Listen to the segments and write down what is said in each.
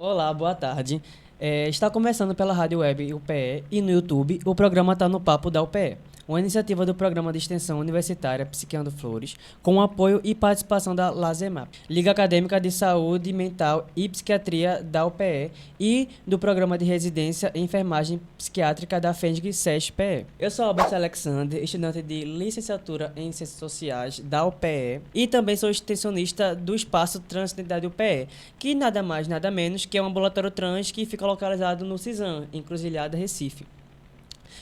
Olá, boa tarde. Está começando pela Rádio Web UPE e no YouTube o programa Tá no Papo da UPE, uma iniciativa do Programa de Extensão Universitária Psiquiando Flores, com o apoio e participação da LASEMAP, Liga Acadêmica de Saúde Mental e Psiquiatria da UPE e do Programa de Residência em Enfermagem Psiquiátrica da FENSG-SESP-PE. Eu sou Albert Alexander, estudante de Licenciatura em Ciências Sociais da UPE e também sou extensionista do Espaço Transidentidade UPE, que nada mais, nada menos que é um ambulatório trans que fica localizado no CISAM, Encruzilhada, Recife.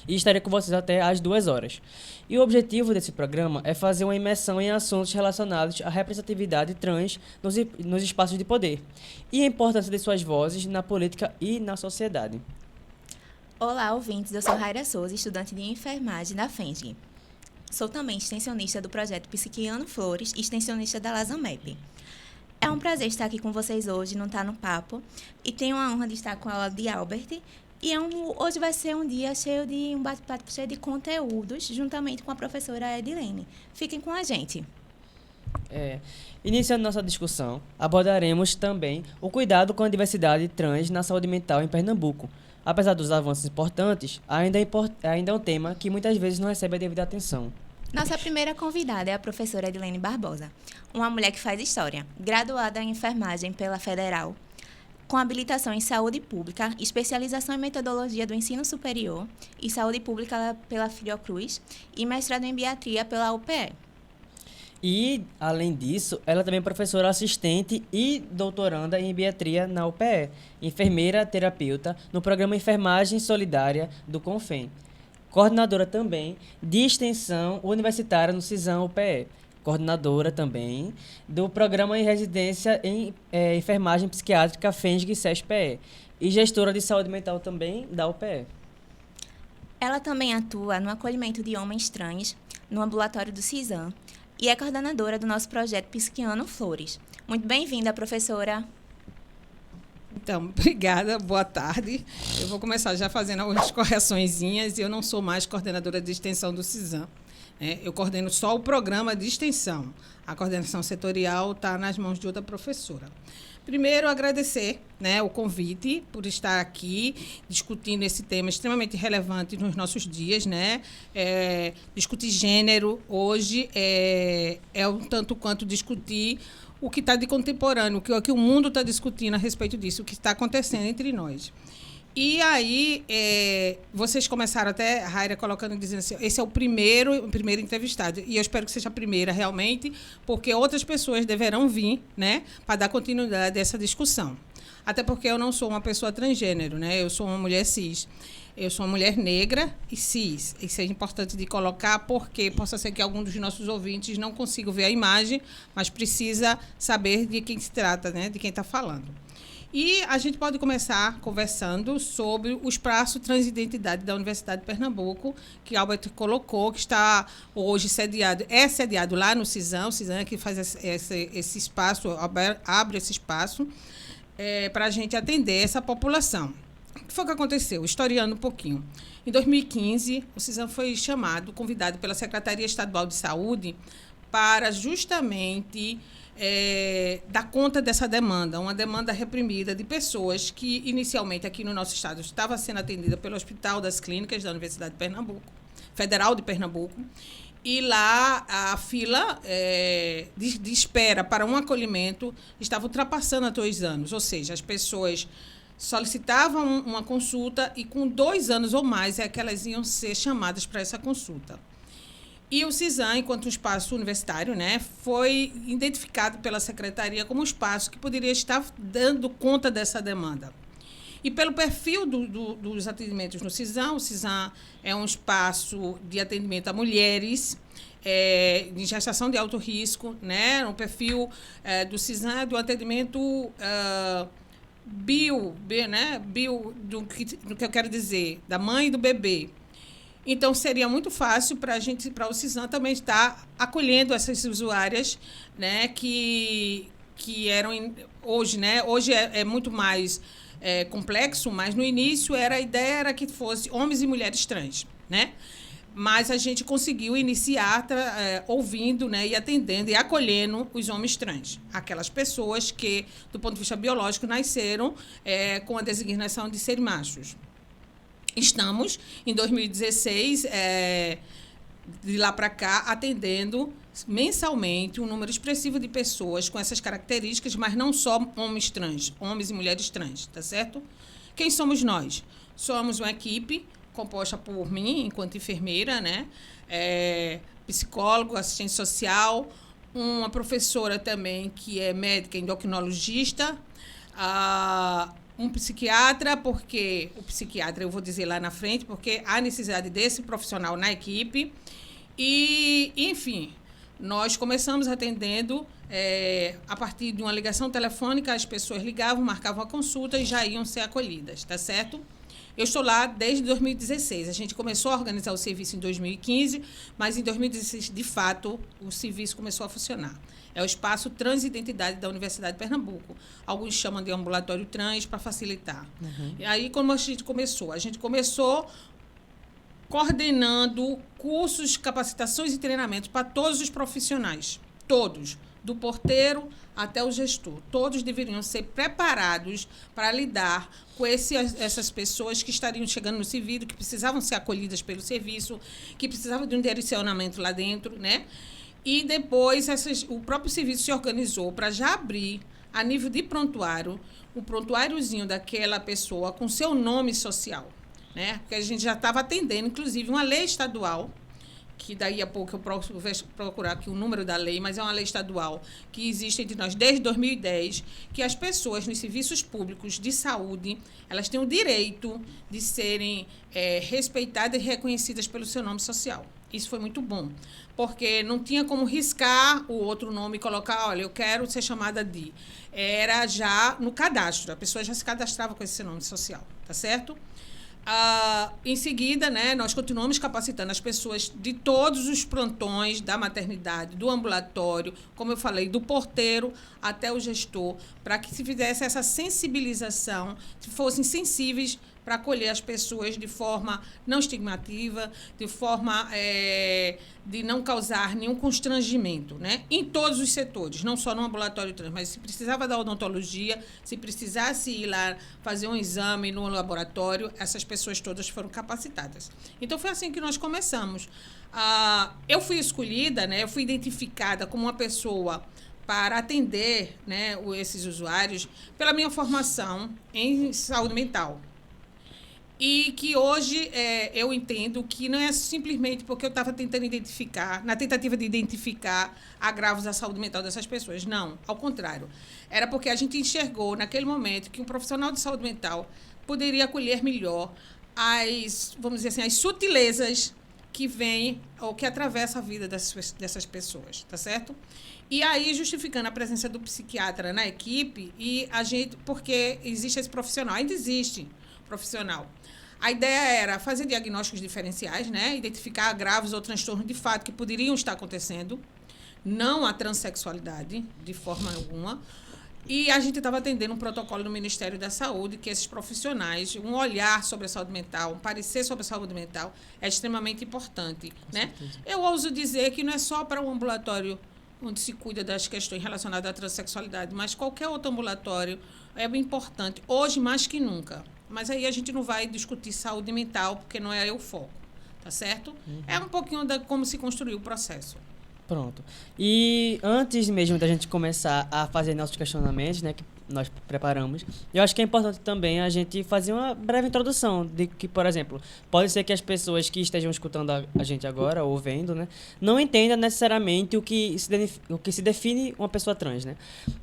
E estarei com vocês até às 2 horas. E o objetivo desse programa é fazer uma imersão em assuntos relacionados à representatividade trans nos espaços de poder e a importância de suas vozes na política e na sociedade. Olá, ouvintes. Eu sou Raira Souza, estudante de enfermagem da FENSG. Sou também extensionista do projeto Psiquiano Flores e extensionista da LASAMEP. É um prazer estar aqui com vocês hoje, não Tá no Papo, e tenho a honra de estar com a aula de Albert. Hoje vai ser um dia cheio de um bate-papo cheio de conteúdos, juntamente com a professora Edilene. Fiquem com a gente. Iniciando nossa discussão, abordaremos também o cuidado com a diversidade trans na saúde mental em Pernambuco. Apesar dos avanços importantes, ainda é um tema que muitas vezes não recebe a devida atenção. Nossa primeira convidada é a professora Edilene Barbosa, uma mulher que faz história, graduada em enfermagem pela Federal, com habilitação em saúde pública, especialização em metodologia do ensino superior e saúde pública pela Fiocruz e mestrado em biatria pela UPE. E, além disso, ela também é professora assistente e doutoranda em biatria na UPE, enfermeira terapeuta no programa Enfermagem Solidária do CONFEM, coordenadora também de extensão universitária no CISAM UPE, coordenadora também do programa em residência em enfermagem psiquiátrica FENSG-SESP-PE e gestora de saúde mental também da UPE. Ela também atua no acolhimento de homens trans no ambulatório do CISAM e é coordenadora do nosso projeto Psiquiano Flores. Muito bem-vinda, professora. Então, obrigada, boa tarde. Eu vou começar já fazendo algumas correçõezinhas. Eu não sou mais coordenadora de extensão do CISAM. Eu coordeno só o programa de extensão. A coordenação setorial está nas mãos de outra professora. Primeiro, agradecer o convite por estar aqui discutindo esse tema extremamente relevante nos nossos dias. Discutir gênero hoje é um tanto quanto discutir o que está de contemporâneo, o que o mundo está discutindo a respeito disso, o que está acontecendo entre nós. E aí, vocês começaram até, Raira, colocando, dizendo assim, esse é o primeiro entrevistado. E eu espero que seja a primeira, realmente, porque outras pessoas deverão vir, para dar continuidade a essa discussão. Até porque eu não sou uma pessoa transgênero, eu sou uma mulher cis. Eu sou uma mulher negra e cis. Isso é importante de colocar, porque possa ser que algum dos nossos ouvintes não consiga ver a imagem, mas precisa saber de quem se trata, de quem está falando. E a gente pode começar conversando sobre o espaço Transidentidade da Universidade de Pernambuco, que Albert colocou, que está hoje sediado lá no CISAM. O CISAM é que faz esse espaço, abre esse espaço para a gente atender essa população. O que foi que aconteceu? Historiando um pouquinho. Em 2015, o CISAM foi convidado pela Secretaria Estadual de Saúde para justamente dar conta dessa demanda, uma demanda reprimida de pessoas que, inicialmente, aqui no nosso estado, estava sendo atendida pelo Hospital das Clínicas da Universidade de Pernambuco, Federal de Pernambuco, e lá a fila de espera para um acolhimento estava ultrapassando há 2 anos, ou seja, as pessoas solicitavam uma consulta e com 2 anos ou mais é que elas iam ser chamadas para essa consulta. E o CISAM, enquanto um espaço universitário, foi identificado pela Secretaria como um espaço que poderia estar dando conta dessa demanda. E pelo perfil dos atendimentos no CISAM, o CISAM é um espaço de atendimento a mulheres, de gestação de alto risco, o perfil do CISAM é do atendimento bio, do que eu quero dizer, da mãe e do bebê. Então, seria muito fácil para o CISAM também estar acolhendo essas usuárias, que eram hoje, hoje é muito mais complexo, mas no início a ideia era que fosse homens e mulheres trans, mas a gente conseguiu iniciar ouvindo, né, e atendendo e acolhendo os homens trans, aquelas pessoas que, do ponto de vista biológico, nasceram com a designação de serem machos. Estamos, em 2016, de lá para cá, atendendo mensalmente um número expressivo de pessoas com essas características, mas não só homens trans, homens e mulheres trans, tá certo? Quem somos nós? Somos uma equipe composta por mim, enquanto enfermeira, né? Psicólogo, assistente social, uma professora também que é médica endocrinologista, um psiquiatra, porque o psiquiatra eu vou dizer lá na frente, porque há necessidade desse profissional na equipe. E, enfim, nós começamos atendendo a partir de uma ligação telefônica, as pessoas ligavam, marcavam a consulta e já iam ser acolhidas, tá certo? Eu estou lá desde 2016. A gente começou a organizar o serviço em 2015, mas em 2016, de fato, o serviço começou a funcionar. É o Espaço Transidentidade da Universidade de Pernambuco. Alguns chamam de ambulatório trans para facilitar. Uhum. E aí, como a gente começou? A gente começou coordenando cursos, capacitações e treinamentos para todos os profissionais. Todos. Do porteiro até o gestor. Todos deveriam ser preparados para lidar com essas pessoas que estariam chegando no serviço, que precisavam ser acolhidas pelo serviço, que precisavam de um direcionamento lá dentro, né? E depois o próprio serviço se organizou para já abrir, a nível de prontuário, o prontuáriozinho daquela pessoa com seu nome social, né? Porque a gente já estava atendendo, inclusive, uma lei estadual, que daí a pouco eu vou procurar aqui o número da lei, mas é uma lei estadual que existe entre nós desde 2010, que as pessoas nos serviços públicos de saúde, elas têm o direito de serem respeitadas e reconhecidas pelo seu nome social. Isso foi muito bom, porque não tinha como riscar o outro nome e colocar, olha, eu quero ser chamada de... Era já no cadastro, a pessoa já se cadastrava com esse nome social, tá certo? Em seguida, né, nós continuamos capacitando as pessoas de todos os plantões da maternidade, do ambulatório, como eu falei, do porteiro até o gestor, para que se fizesse essa sensibilização, se fossem sensíveis para acolher as pessoas de forma não estigmativa, de forma de não causar nenhum constrangimento, né? Em todos os setores, não só no ambulatório trans, mas se precisava da odontologia, se precisasse ir lá fazer um exame no laboratório, essas pessoas todas foram capacitadas. Então, foi assim que nós começamos. Eu fui escolhida, né? Eu fui identificada como uma pessoa para atender, né, esses usuários pela minha formação em saúde mental. E que hoje eu entendo que não é simplesmente porque eu estava tentando identificar, na tentativa de identificar agravos da saúde mental dessas pessoas. Não, ao contrário. Era porque a gente enxergou, naquele momento, que um profissional de saúde mental poderia acolher melhor vamos dizer assim, as sutilezas que vêm ou que atravessam a vida dessas pessoas, tá certo? E aí, justificando a presença do psiquiatra na equipe, porque existe esse profissional, ainda existe profissional. A ideia era fazer diagnósticos diferenciais, né? Identificar agravos ou transtornos de fato que poderiam estar acontecendo, não a transexualidade, de forma alguma. E a gente estava atendendo um protocolo no Ministério da Saúde, que esses profissionais, um olhar sobre a saúde mental, um parecer sobre a saúde mental é extremamente importante, né? Eu ouso dizer que não é só para um ambulatório onde se cuida das questões relacionadas à transexualidade, mas qualquer outro ambulatório é importante, hoje mais que nunca. Mas aí a gente não vai discutir saúde mental, porque não é o foco, tá certo? Uhum. É um pouquinho como se construiu o processo. Pronto. E antes mesmo da gente começar a fazer nossos questionamentos, né, que nós preparamos, eu acho que é importante também a gente fazer uma breve introdução de que, por exemplo, pode ser que as pessoas que estejam escutando a gente agora, ou vendo, né, não entendam necessariamente o que se define uma pessoa trans, né?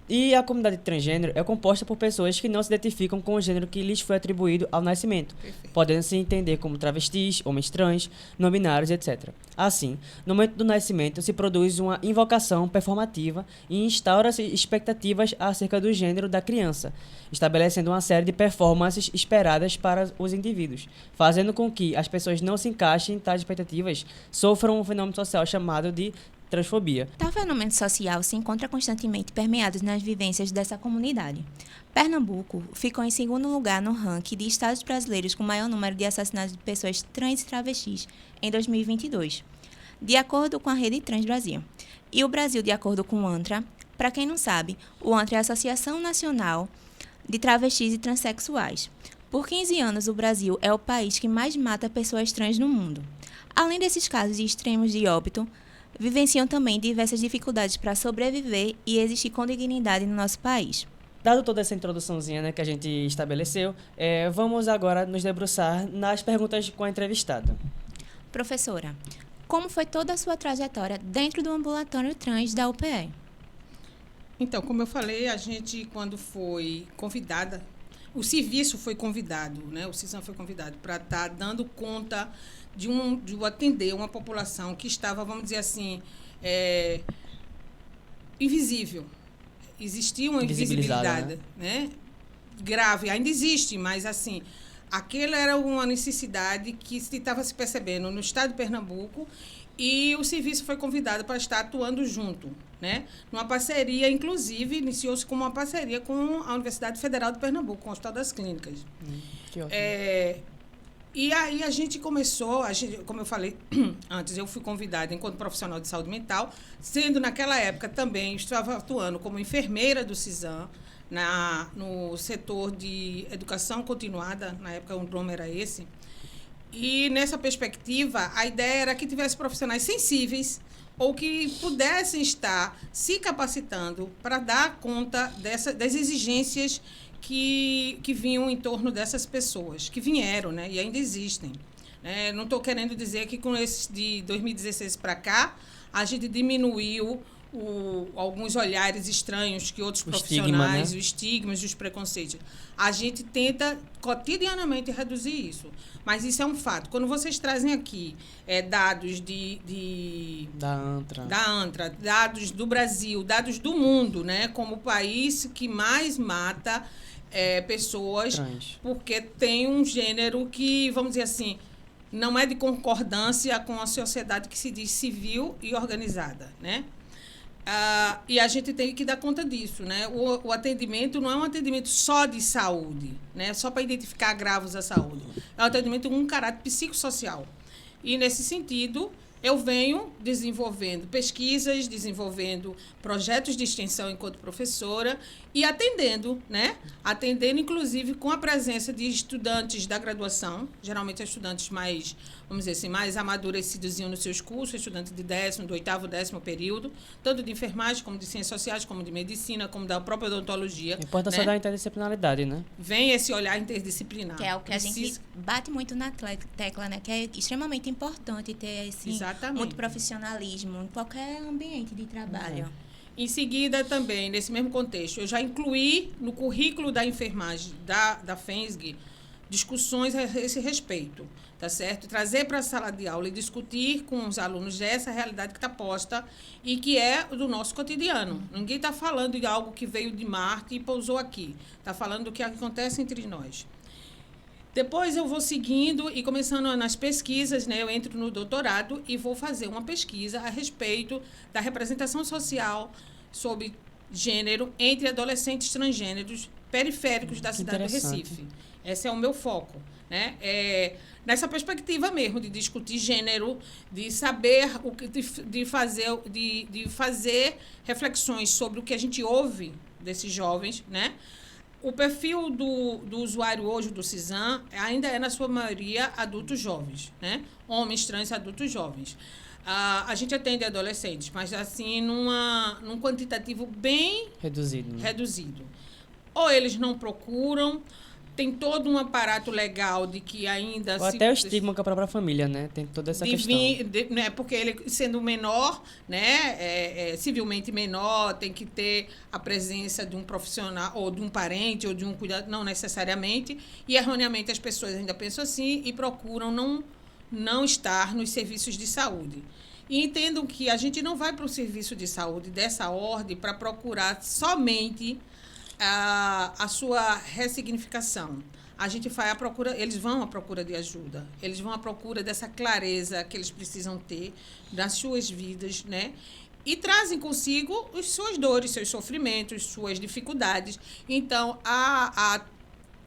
E a comunidade transgênero é composta por pessoas que não se identificam com o gênero que lhes foi atribuído ao nascimento, podendo se entender como travestis, homens trans, não binários, etc. Assim, no momento do nascimento se produz uma invocação performativa e instaura-se expectativas acerca do gênero da criança, estabelecendo uma série de performances esperadas para os indivíduos, fazendo com que as pessoas não se encaixem em tais expectativas, sofram um fenômeno social chamado de transfobia. Tal fenômeno social se encontra constantemente permeado nas vivências dessa comunidade. Pernambuco ficou em segundo lugar no ranking de estados brasileiros com maior número de assassinatos de pessoas trans e travestis em 2022, de acordo com a Rede Trans Brasil. E o Brasil, de acordo com o ANTRA, para quem não sabe, o ANTRA é a Associação Nacional de Travestis e Transsexuais. Por 15 anos, o Brasil é o país que mais mata pessoas trans no mundo. Além desses casos extremos de óbito, vivenciam também diversas dificuldades para sobreviver e existir com dignidade no nosso país. Dado toda essa introduçãozinha, né, que a gente estabeleceu, vamos agora nos debruçar nas perguntas com a entrevistada. Professora, como foi toda a sua trajetória dentro do ambulatório trans da UPE? Então, como eu falei, a gente, quando foi convidada, o serviço foi convidado, né? O CISAM foi convidado para estar dando conta de atender uma população que estava, vamos dizer assim, invisível. Existia uma invisibilidade, né? Grave, ainda existe, mas assim, aquela era uma necessidade que estava se percebendo no estado de Pernambuco e o serviço foi convidado para estar atuando junto, né? Numa parceria, inclusive, iniciou-se como uma parceria com a Universidade Federal de Pernambuco, com o Hospital das Clínicas. Que ótimo. E aí a gente começou, como eu falei antes, eu fui convidada enquanto profissional de saúde mental, sendo naquela época também, estava atuando como enfermeira do CISAM, no setor de educação continuada, na época o nome era esse. E nessa perspectiva, a ideia era que tivesse profissionais sensíveis ou que pudessem estar se capacitando para dar conta das exigências que vinham em torno dessas pessoas, que vieram, né, e ainda existem. Não estou querendo dizer que com esse de 2016 para cá, a gente diminuiu alguns olhares estranhos que outros profissionais, né? os estigmas, os preconceitos. A gente tenta cotidianamente reduzir isso. Mas isso é um fato. Quando vocês trazem aqui dados da ANTRA, dados do Brasil, dados do mundo, né, como o país que mais mata pessoas trans, porque tem um gênero que, vamos dizer assim, não é de concordância com a sociedade que se diz civil e organizada, né? E a gente tem que dar conta disso, né? O atendimento não é um atendimento só de saúde, né? Só para identificar agravos à saúde. É um atendimento com um caráter psicossocial. E, nesse sentido, eu venho desenvolvendo pesquisas, desenvolvendo projetos de extensão enquanto professora e atendendo, né? Atendendo, inclusive, com a presença de estudantes da graduação, geralmente estudantes mais, vamos dizer assim, mais amadurecidos nos seus cursos, estudantes de 10º, do 8º, 10º período, tanto de enfermagem, como de ciências sociais, como de medicina, como da própria odontologia. A importância da interdisciplinaridade, né? Vem esse olhar interdisciplinar. Que é o que a gente bate muito na tecla, né? Que é extremamente importante ter esse muito profissionalismo em qualquer ambiente de trabalho. Em seguida, também, nesse mesmo contexto, eu já incluí no currículo da enfermagem da FENSG discussões a esse respeito, tá certo? Trazer para a sala de aula e discutir com os alunos essa realidade que está posta e que é do nosso cotidiano. Ninguém está falando de algo que veio de Marte e pousou aqui. Está falando do que acontece entre nós. Depois eu vou seguindo e começando nas pesquisas, né? Eu entro no doutorado e vou fazer uma pesquisa a respeito da representação social sobre gênero entre adolescentes transgêneros periféricos da cidade do Recife. Esse é o meu foco, né? Nessa perspectiva mesmo de discutir gênero, de saber de fazer reflexões sobre o que a gente ouve desses jovens, né? O perfil do usuário hoje do CISAM ainda é, na sua maioria, adultos jovens, né? Homens trans adultos jovens. A gente atende adolescentes, mas assim num quantitativo bem reduzido. Ou eles não procuram, tem todo um aparato legal de que ainda... Ou até o estigma com a própria família, né? Tem toda essa questão. Né? Porque ele, sendo menor, né? Civilmente menor, tem que ter a presença de um profissional, ou de um parente, ou de um cuidado, não necessariamente. E, erroneamente, as pessoas ainda pensam assim e procuram não estar nos serviços de saúde. E entendam que a gente não vai para o serviço de saúde dessa ordem para procurar somente a sua ressignificação. a gente vai à procura, eles vão à procura de ajuda, eles vão à procura dessa clareza que eles precisam ter nas suas vidas, né? E trazem consigo as suas dores, seus sofrimentos, suas dificuldades. Então, a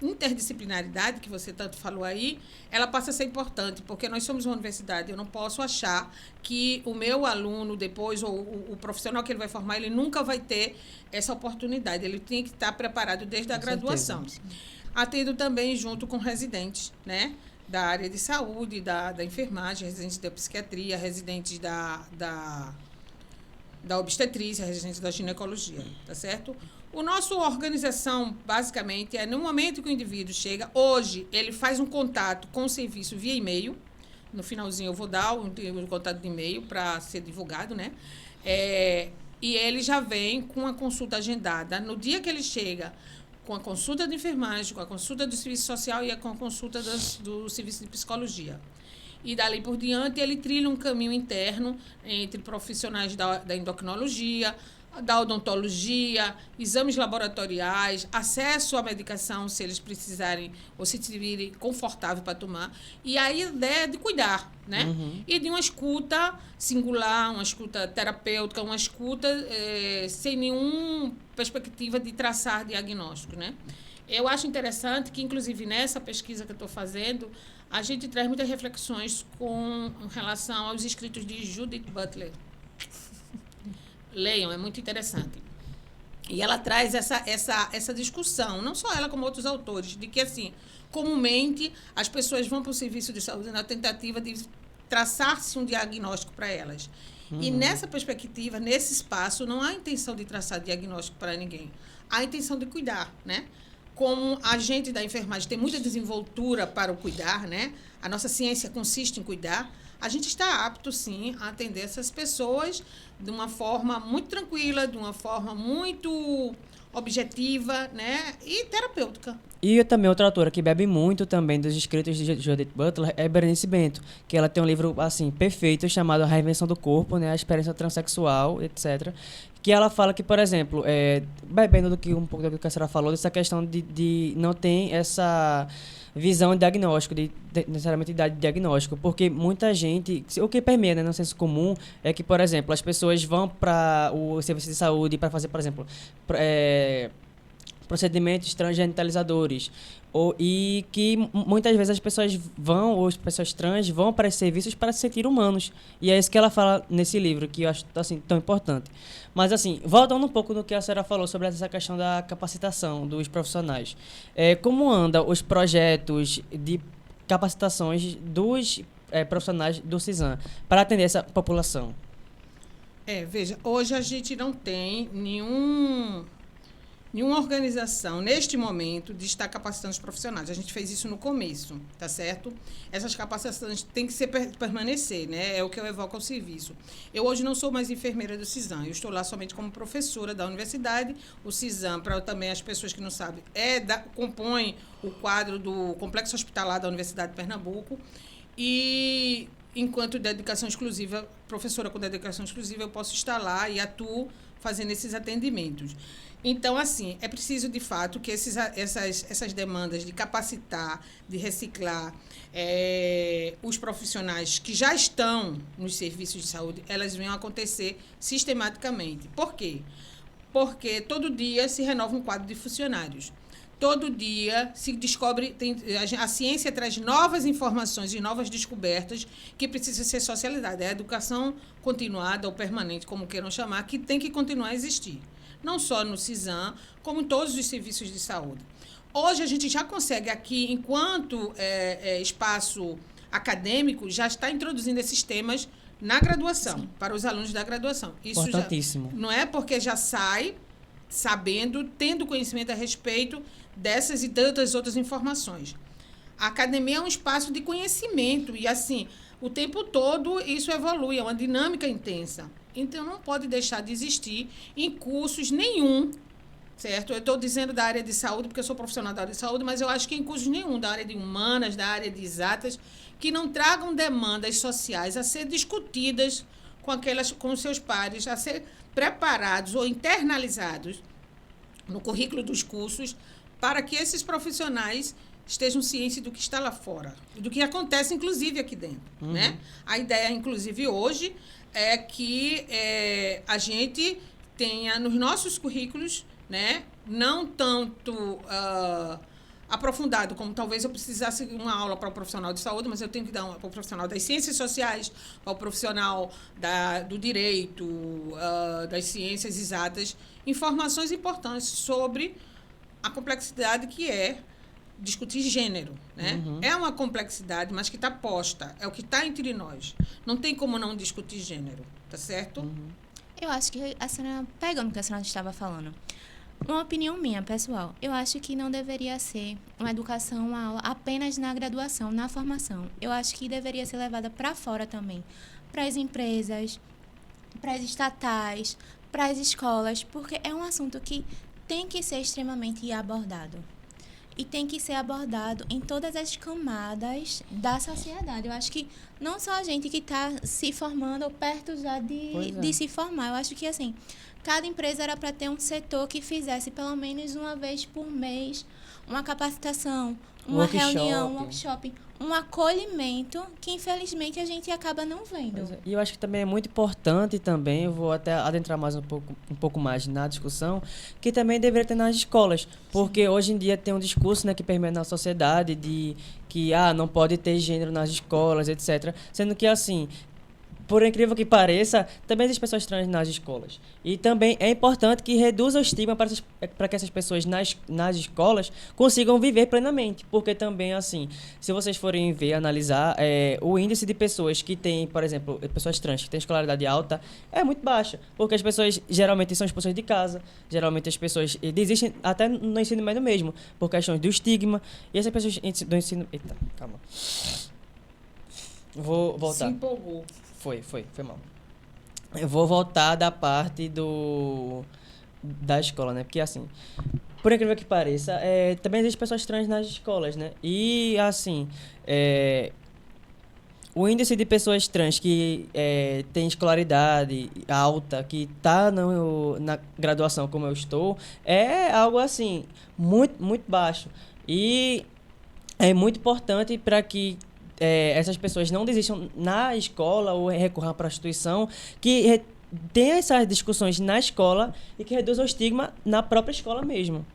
interdisciplinaridade que você tanto falou aí, ela passa a ser importante, porque nós somos uma universidade, eu não posso achar que o meu aluno depois, ou o profissional que ele vai formar, ele nunca vai ter essa oportunidade, ele tem que estar preparado desde a graduação. Atendo também junto com residentes, né, da área de saúde, da enfermagem, residentes da psiquiatria, residentes da obstetrícia, residentes da ginecologia, tá certo? O nosso organização, basicamente, no momento que o indivíduo chega, hoje, ele faz um contato com o serviço via e-mail. No finalzinho, eu vou dar um contato de e-mail para ser divulgado, né? E ele já vem com a consulta agendada. No dia que ele chega, com a consulta de enfermagem, com a consulta do serviço social e com a consulta do serviço de psicologia. E dali por diante, ele trilha um caminho interno entre profissionais da endocrinologia, da odontologia, exames laboratoriais, acesso à medicação, se eles precisarem ou se estiverem confortáveis para tomar. E aí a ideia é de cuidar, né? E de uma escuta singular, uma escuta terapêutica, uma escuta sem nenhuma perspectiva de traçar diagnóstico, né? Eu acho interessante que, inclusive, nessa pesquisa que eu estou fazendo, a gente traz muitas reflexões com relação aos escritos de Judith Butler. Leiam, é muito interessante. E ela traz essa discussão, não só ela, como outros autores, de que, assim, comumente as pessoas vão para o serviço de saúde na tentativa de traçar-se um diagnóstico para elas. E nessa perspectiva, nesse espaço, não há intenção de traçar diagnóstico para ninguém. Há intenção de cuidar, né? Como a gente da enfermagem tem muita desenvoltura para o cuidar, né? A nossa ciência consiste em cuidar. A gente está apto, sim, a atender essas pessoas de uma forma muito tranquila, de uma forma muito objetiva, né? E terapêutica. E também outra autora que bebe muito também dos escritos de Judith Butler é Berenice Bento, que ela tem um livro, assim, perfeito, chamado A Reinvenção do Corpo, né? A experiência transexual, etc., que ela fala que, por exemplo, bebendo um pouco do que a senhora falou, dessa questão de não ter essa visão de diagnóstico, necessariamente de diagnóstico, porque muita gente, o que permeia, né, no senso comum, é que, por exemplo, as pessoas vão para o serviço de saúde para fazer, por exemplo, procedimentos transgenitalizadores, e que muitas vezes as pessoas vão, ou as pessoas trans vão para esses serviços para se sentir humanos. E é isso que ela fala nesse livro, que eu acho, assim, tão importante. Mas, assim, voltando um pouco no que a senhora falou sobre essa questão da capacitação dos profissionais. Como andam os projetos de capacitações dos profissionais do CISAM para atender essa população? Veja, hoje a gente não tem nenhuma organização, neste momento, de estar capacitando os profissionais. A gente fez isso no começo, tá certo? Essas capacitações têm que permanecer, né? É o que eu evoco ao serviço. Eu hoje não sou mais enfermeira do CISAM, eu estou lá somente como professora da universidade. O CISAM, para também as pessoas que não sabem, compõe o quadro do Complexo Hospitalar da Universidade de Pernambuco. E, enquanto dedicação exclusiva, professora com dedicação exclusiva, eu posso estar lá e atuo fazendo esses atendimentos. Então, assim, é preciso, de fato, que essas demandas de capacitar, de reciclar os profissionais que já estão nos serviços de saúde, elas venham acontecer sistematicamente. Por quê? Porque todo dia se renova um quadro de funcionários. Todo dia se descobre, a ciência traz novas informações e novas descobertas que precisam ser socializadas. É a educação continuada ou permanente, como queiram chamar, que tem que continuar a existir. Não só no CISAM, como em todos os serviços de saúde. Hoje, a gente já consegue aqui, enquanto espaço acadêmico, já está introduzindo esses temas na graduação, sim, para os alunos da graduação. Isso importantíssimo. Não é porque já sai sabendo, tendo conhecimento a respeito dessas e tantas outras informações. A academia é um espaço de conhecimento e, assim, o tempo todo isso evolui, é uma dinâmica intensa. Então, não pode deixar de existir em cursos nenhum, certo? Eu estou dizendo da área de saúde, porque eu sou profissional da área de saúde, mas eu acho que em cursos nenhum, da área de humanas, da área de exatas, que não tragam demandas sociais a ser discutidas com os seus pares, a ser preparados ou internalizados no currículo dos cursos, para que esses profissionais estejam cientes do que está lá fora, do que acontece, inclusive, aqui dentro. Né? A ideia, inclusive, hoje, é que a gente tenha nos nossos currículos, né, não tanto aprofundado, como talvez eu precisasse de uma aula para o profissional de saúde, mas eu tenho que dar uma para o profissional das ciências sociais, para o profissional do direito, das ciências exatas, informações importantes sobre a complexidade que é discutir gênero. Né? É uma complexidade, mas que está posta, é o que está entre nós. Não tem como não discutir gênero, tá certo? Eu acho que a senhora, pegando o que a senhora estava falando, uma opinião minha, pessoal, eu acho que não deveria ser uma educação, uma aula apenas na graduação, na formação. Eu acho que deveria ser levada para fora também, para as empresas, para as estatais, para as escolas, porque é um assunto que tem que ser extremamente abordado. E tem que ser abordado em todas as camadas da sociedade. Eu acho que não só a gente que está se formando ou perto já de se formar. Eu acho que, assim, cada empresa era para ter um setor que fizesse pelo menos uma vez por mês uma capacitação, uma reunião, um workshop, um acolhimento que, infelizmente, a gente acaba não vendo. E eu acho que também é muito importante também, eu vou até adentrar mais um pouco mais na discussão, que também deveria ter nas escolas, porque hoje em dia tem um discurso, né, que permeia na sociedade de que não pode ter gênero nas escolas, etc. Sendo que, assim, por incrível que pareça, também existem pessoas trans nas escolas. E também é importante que reduza o estigma para que essas pessoas nas escolas consigam viver plenamente. Porque também, assim, se vocês forem ver, analisar, o índice de pessoas que têm, por exemplo, pessoas trans que têm escolaridade alta é muito baixa. Porque as pessoas geralmente são expulsas de casa, geralmente as pessoas desistem até no ensino médio mesmo, por questões do estigma. E essas pessoas do ensino... Eita, calma. Vou voltar. Se empolgou. Foi mal. Eu vou voltar da parte da escola, né? Porque, assim, por incrível que pareça, também existem pessoas trans nas escolas, né? E, assim, o índice de pessoas trans que tem escolaridade alta, que está na graduação como eu estou, é algo, assim, muito, muito baixo. E é muito importante para que essas pessoas não desistam na escola ou recorram à prostituição, que tenha essas discussões na escola e que reduza o estigma na própria escola mesmo.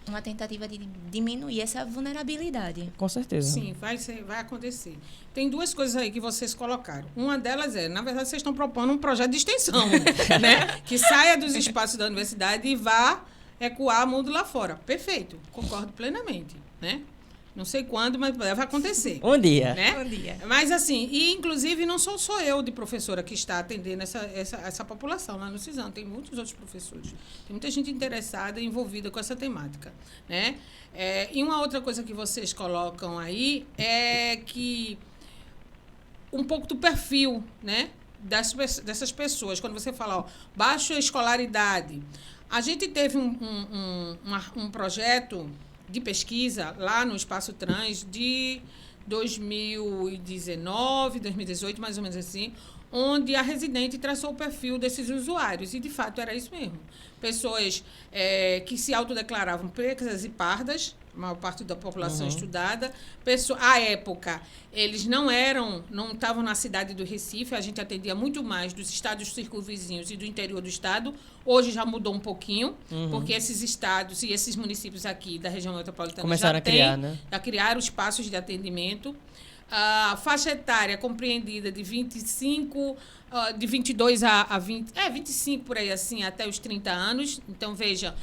Uma tentativa de diminuir essa vulnerabilidade. Com certeza. Sim, vai acontecer. Tem duas coisas aí que vocês colocaram. Uma delas na verdade, vocês estão propondo um projeto de extensão, né? Que saia dos espaços da universidade e vá ecoar o mundo lá fora. Perfeito, concordo plenamente, né? Não sei quando, mas vai acontecer. Um dia. Né? Um dia. Mas, assim, e inclusive não sou só eu de professora que está atendendo essa população lá no CISAM. Tem muitos outros professores. Tem muita gente interessada e envolvida com essa temática. Né? E uma outra coisa que vocês colocam aí é que um pouco do perfil, né, dessas pessoas. Quando você fala baixa escolaridade. A gente teve um projeto de pesquisa lá no Espaço Trans de 2019, 2018, mais ou menos assim, onde a residente traçou o perfil desses usuários. E, de fato, era isso mesmo. Pessoas que se autodeclaravam pretas e pardas, a maior parte da população estudada. À época, eles não estavam na cidade do Recife, a gente atendia muito mais dos estados circunvizinhos e do interior do estado. Hoje já mudou um pouquinho, porque esses estados e esses municípios aqui da região metropolitana começaram a criar, né? Já criaram espaços de atendimento. A faixa etária compreendida de 25, de 22 a 20, 25 por aí assim, até os 30 anos. Então, veja,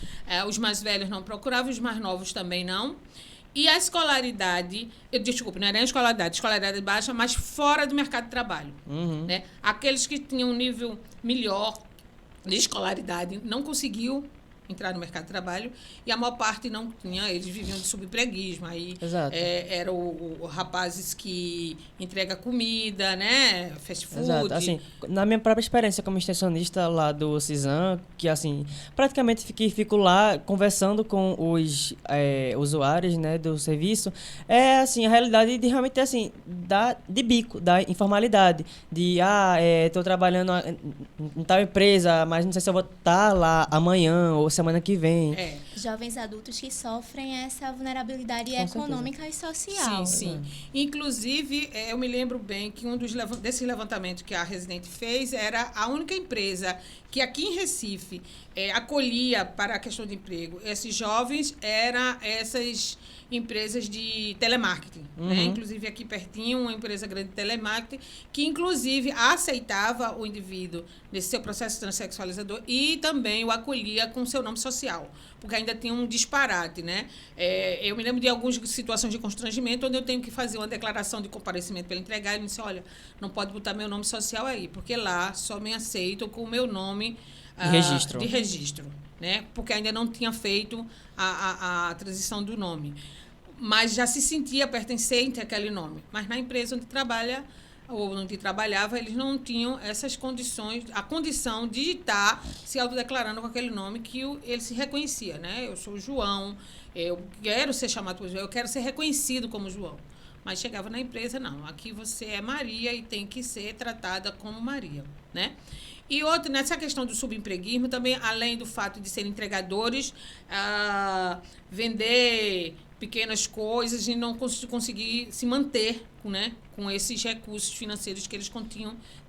os mais velhos não procuravam, os mais novos também não. E a escolaridade, desculpe, não era a escolaridade baixa, mas fora do mercado de trabalho. Né? Aqueles que tinham um nível melhor de escolaridade não conseguiu entrar no mercado de trabalho, e a maior parte não tinha, eles viviam de subempreguismo. Aí eram rapazes que entregam comida, né? Fast food. Exato. Assim, na minha própria experiência como extensionista lá do CISAM, que assim, praticamente fico lá conversando com os usuários, né, do serviço, assim, a realidade de realmente assim, de bico, da informalidade, de estou trabalhando em tal empresa, mas não sei se eu vou estar lá amanhã ou semana que vem. Jovens adultos que sofrem essa vulnerabilidade Com econômica e social. Sim, sim. Inclusive, eu me lembro bem que desses levantamentos que a Residente fez era a única empresa que aqui em Recife acolhia para a questão de emprego. Esses jovens eram essas empresas de telemarketing, né? Inclusive aqui pertinho, uma empresa grande de telemarketing, que inclusive aceitava o indivíduo nesse seu processo transexualizador e também o acolhia com seu nome social, porque ainda tem um disparate, né? Eu me lembro de algumas situações de constrangimento onde eu tenho que fazer uma declaração de comparecimento para ele entregar e ele disse, olha, não pode botar meu nome social aí, porque lá só me aceitam com o meu nome registro. de registro, né? Porque ainda não tinha feito a transição do nome. Mas já se sentia pertencente àquele nome. Mas na empresa onde trabalha, ou onde trabalhava, eles não tinham essas condições, a condição de estar se autodeclarando com aquele nome que ele se reconhecia, né? Eu sou João, eu quero ser chamado por João, eu quero ser reconhecido como João. Mas chegava na empresa, não, aqui você é Maria e tem que ser tratada como Maria, né? E outra, nessa questão do subempreguismo, também, além do fato de serem entregadores, vender pequenas coisas e não conseguir se manter, né, com esses recursos financeiros que eles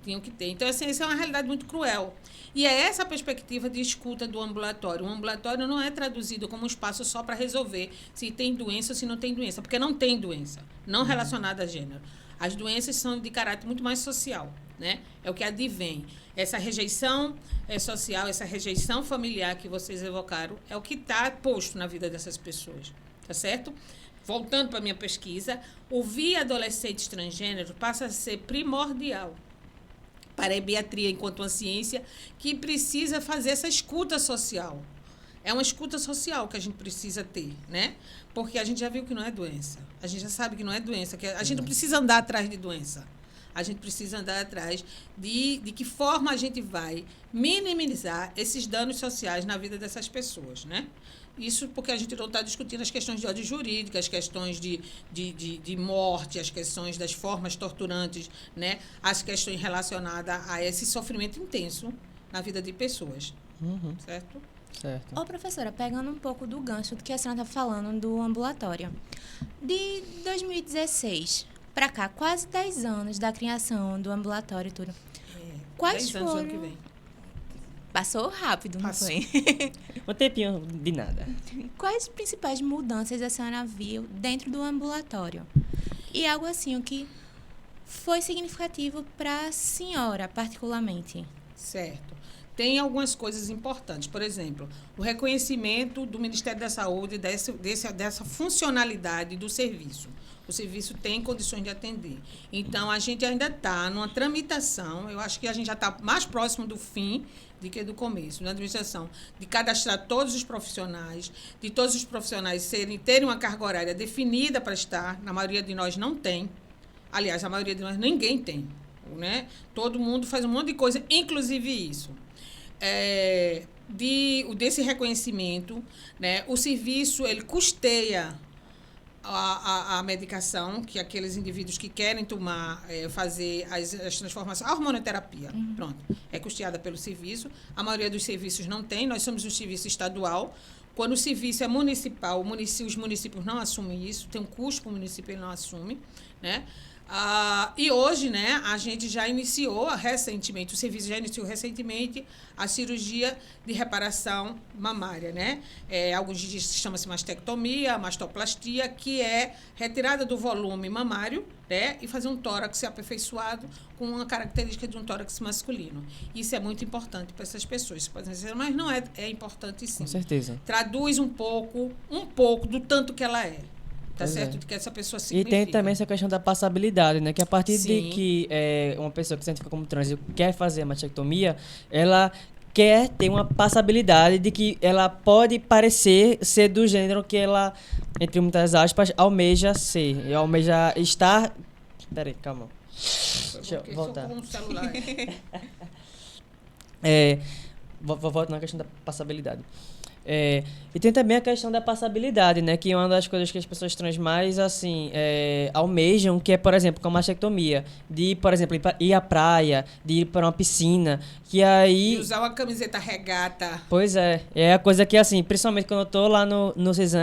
tinham que ter. Então, assim, essa é uma realidade muito cruel. E é essa a perspectiva de escuta do ambulatório. O ambulatório não é traduzido como um espaço só para resolver se tem doença ou se não tem doença, porque não tem doença, não relacionada a gênero. As doenças são de caráter muito mais social, né? É o que advém. Essa rejeição social, essa rejeição familiar que vocês evocaram, é o que está posto na vida dessas pessoas, tá certo? Voltando para a minha pesquisa, ouvir adolescentes transgêneros passa a ser primordial para a ebiatria enquanto uma ciência que precisa fazer essa escuta social. É uma escuta social que a gente precisa ter, né? Porque a gente já viu que não é doença. A gente já sabe que não é doença, que a gente não precisa andar atrás de doença. A gente precisa andar atrás de que forma a gente vai minimizar esses danos sociais na vida dessas pessoas, né? Isso porque a gente não está discutindo as questões de ordem jurídica, as questões de morte, as questões das formas torturantes, né? As questões relacionadas a esse sofrimento intenso na vida de pessoas, certo? Certo. Ô, professora, pegando um pouco do gancho do que a senhora está falando do ambulatório. De 2016 para cá, quase 10 anos da criação do ambulatório e tudo. Quais 10 anos foram... ano que vem. Passou rápido, não Passou. foi? Um tempinho de nada. Quais principais mudanças a senhora viu dentro do ambulatório? E algo assim, o que foi significativo para a senhora, particularmente? Certo. Tem algumas coisas importantes. Por exemplo, o reconhecimento do Ministério da Saúde dessa funcionalidade do serviço. O serviço tem condições de atender. Então, a gente ainda está numa tramitação, eu acho que a gente já está mais próximo do fim do que do começo, na administração, de cadastrar todos os profissionais, de todos os profissionais terem uma carga horária definida para estar, na maioria de nós não tem. Aliás, a maioria de nós ninguém tem, né? Todo mundo faz um monte de coisa, inclusive isso. Desse reconhecimento, né? O serviço, ele custeia a medicação que aqueles indivíduos que querem tomar, fazer as transformações, a hormonoterapia, pronto, é custeada pelo serviço. A maioria dos serviços não tem, nós somos um serviço estadual. Quando o serviço é municipal, os municípios não assumem isso, tem um custo para o município, ele não assume, né? E hoje, né, a gente já iniciou recentemente, o serviço já iniciou recentemente a cirurgia de reparação mamária, né? Alguns dizem que chama-se mastectomia, mastoplastia, que é retirada do volume mamário, né, e fazer um tórax aperfeiçoado com uma característica de um tórax masculino. Isso é muito importante para essas pessoas, podem dizer, mas não é importante sim. Com certeza. Traduz um pouco do tanto que ela é. Tá certo? De que essa pessoa significa. E tem também essa questão da passabilidade, né? Que a partir Sim. de que uma pessoa que se identifica como trans e quer fazer a mastectomia, ela quer ter uma passabilidade de que ela pode parecer ser do gênero que ela, entre muitas aspas, almeja ser. E almeja estar... Peraí, calma. Deixa eu voltar. Com um celular. Volto na questão da passabilidade. E tem também a questão da passabilidade, né? Que é uma das coisas que as pessoas trans mais, assim, almejam, que é, por exemplo, com a mastectomia. De, por exemplo, ir à praia, de ir para uma piscina, que aí... E usar uma camiseta regata. Pois é. É a coisa que, assim, principalmente quando eu tô lá no CISAM,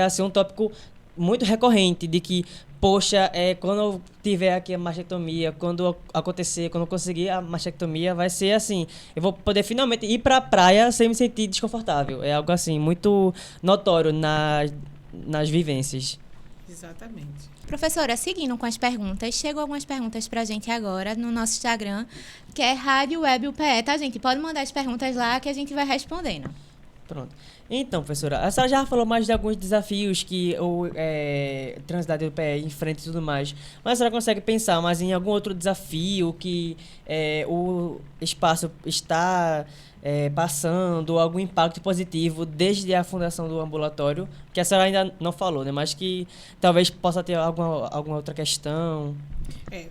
assim, um tópico muito recorrente de que, poxa, quando eu tiver aqui a mastectomia, quando acontecer, quando eu conseguir a mastectomia, vai ser assim, eu vou poder finalmente ir pra praia sem me sentir desconfortável. É algo assim, muito notório nas vivências. Exatamente. Professora, seguindo com as perguntas, chegou algumas perguntas pra gente agora no nosso Instagram, que é Rádio Web UPE, tá, gente? Pode mandar as perguntas lá que a gente vai respondendo. Pronto. Então, professora, a senhora já falou mais de alguns desafios que o Transidade do PE enfrenta e tudo mais, mas a senhora consegue pensar mais em algum outro desafio que o espaço está passando, algum impacto positivo desde a fundação do ambulatório, que a senhora ainda não falou, né? Mas que talvez possa ter alguma outra questão.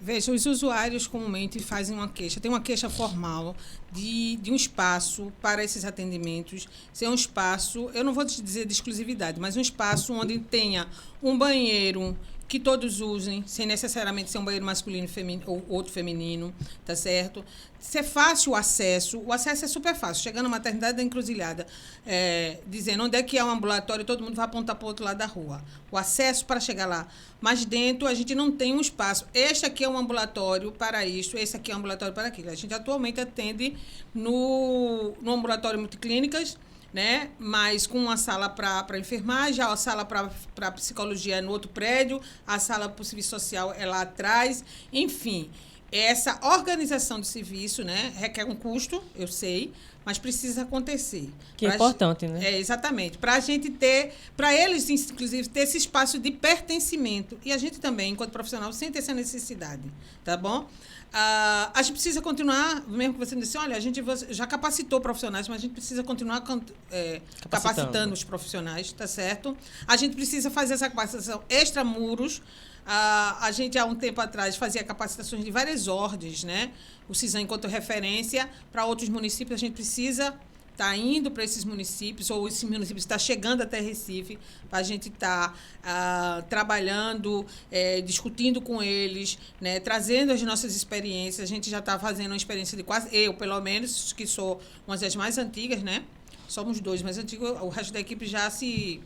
Veja, os usuários comumente fazem uma queixa, tem uma queixa formal de um espaço para esses atendimentos, ser um espaço, eu não vou dizer de exclusividade, mas um espaço onde tenha um banheiro que todos usem, sem necessariamente ser um banheiro masculino ou outro feminino, tá certo? Ser fácil o acesso é super fácil. Chegando na maternidade da Encruzilhada, dizendo onde é que é um ambulatório, todo mundo vai apontar para o outro lado da rua. O acesso para chegar lá. Mas dentro a gente não tem um espaço. Este aqui é um ambulatório para isso, esse aqui é um ambulatório para aquilo. A gente atualmente atende no ambulatório multiclínicas, né? Mas com uma sala para enfermagem, a sala para psicologia é no outro prédio, a sala para o serviço social é lá atrás. Enfim, essa organização de serviço, né, requer um custo, eu sei, mas precisa acontecer. Que é importante, né? Exatamente. Para a gente ter, para eles, inclusive, ter esse espaço de pertencimento. E a gente também, enquanto profissional, sente essa necessidade, tá bom? A gente precisa continuar, mesmo que você disse, olha, a gente já capacitou profissionais, mas a gente precisa continuar capacitando os profissionais, tá certo? A gente precisa fazer essa capacitação extramuros. A gente, há um tempo atrás, fazia capacitações de várias ordens, né? O CISAM, enquanto referência para outros municípios, a gente precisa estar indo para esses municípios, ou esses municípios está chegando até Recife, para a gente estar trabalhando, discutindo com eles, né, trazendo as nossas experiências. A gente já está fazendo uma experiência de quase, eu, pelo menos, que sou uma das mais antigas, né? Somos 2 mais antigos, o resto da equipe já se